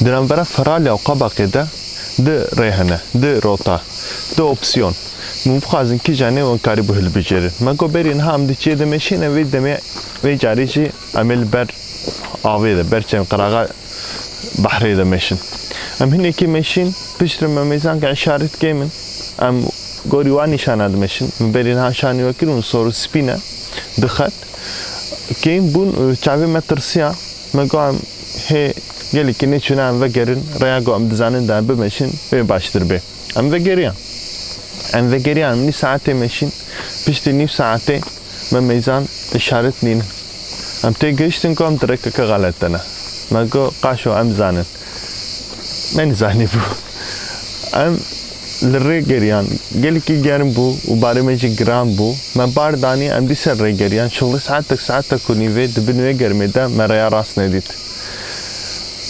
دنبرا فرالي أو قبقة ده رهنة ده روتا ده أوبسيون مبخازن كي جاني وانكاري بهل بجرن ما قو برين هام دي چه دمشين ويد دمي وي جاريشي عمل بر آويده بر چم قراغا بحري دمشين ام هني كي مشين بشتر مميزان كاشارت كيمن ام قوريواني شانا دمشين برين ها شاني وكرون صور سبينة دخل كيم بون چاوي مترسيا ما قو ام هي گلی که نیچونه ام وگرین ریاگو ام دزانن دار بمشین به باشتر به ام وگریان نی ساعته مشین پشت نی ساعته من میزان اشارت نین ام تی گشتن کو ام درک که غلطه نه مگو قاشو ام زانن من زانی بو ام لری گریان گلی که گرم بو و باره مجی گرام بو من بار دانی ام دی سر ری گریان شغل ساعت کنی و دبنوی گرمی ده مریا راست ندید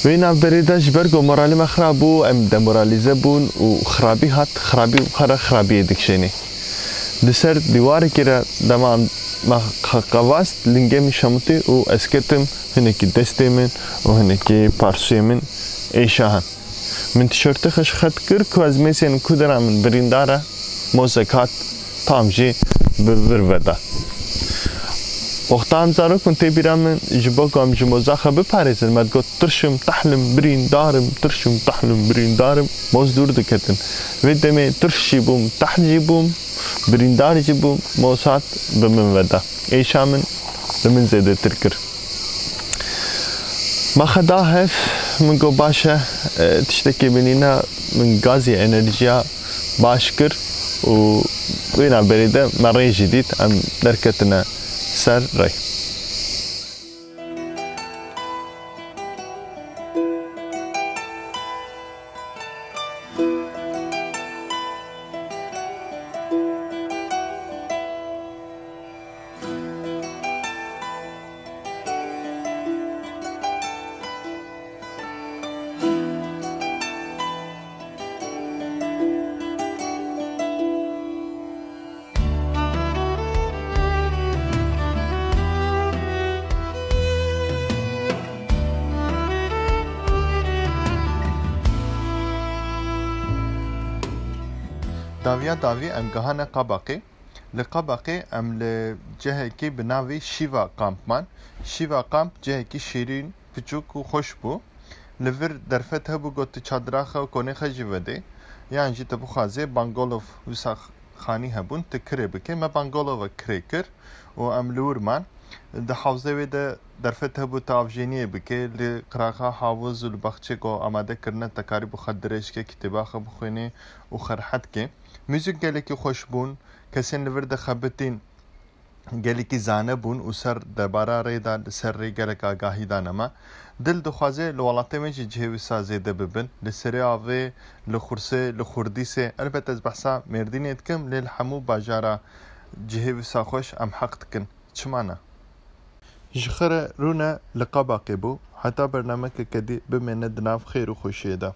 وينا بريداش برقو مورالي ما خرابو ام دموراليزه بون وخرابي هات خرابي دكشيني دسر ديواري كده دما ما قواست لنجمي شمتي و اسكتم هناكي دستيمن وهناكي بارسيمن ايشاهن من تشورت خش خط كركو از ميسين كودرا من بريندارا موزكات تامجي ببرفدا وقتام زارو كنت بيرامن جبوكو ام جموزاخه بباريزن ما تقول ترشم تحلم برين دارم ترشم تحلم برين دارم موز دور دكتن ودمي ترشي بوم تحجي بوم برين دار جبوم موسات بمن ودا اي شامن بمن زيادة تركر ما خداهف من قو باشا تشتكي منينا من غازي انرجيا باشكر و وينا بريده مرة جديد ام دركتنا سر ري داوی ام گهانه قبقه لقبقه ام لجهه کی بناوی شیوا کامپمان شیوا کامپ جهه کی شیرین پچوک و خوش بو لور درفت هبو گوت چادراخه و کنه خجوده یعنی جی تبو خازه بانگولوف وساخ خانی هبون تکره بکه ما بانگولوف کرکر و ام لورمان ده حوزه و ده درفت هبو تافجینیه بکه لقراخه حافظ و لبخچه کو آماده کرنه تکاری بو خدرش که کتباخه بخوینه و خرحت که موزیک گلی که خوش بون کسین لورد خبتین گلی که زانه بون و سر دبارا ریدا سر ری گلی که آگاهی دانما دل دخوازه لولاته میجی جهوی سازه ده ببن لسری آوه لخورسه لخوردیسه البته از بحثا مردین اتکم لیل حمو باجارا جهوی ساخوش ام حق تکن چمانا جخره رونا لقابا قبو حتی برنامه که کدی بمینه دناف خیر و خوشیه ده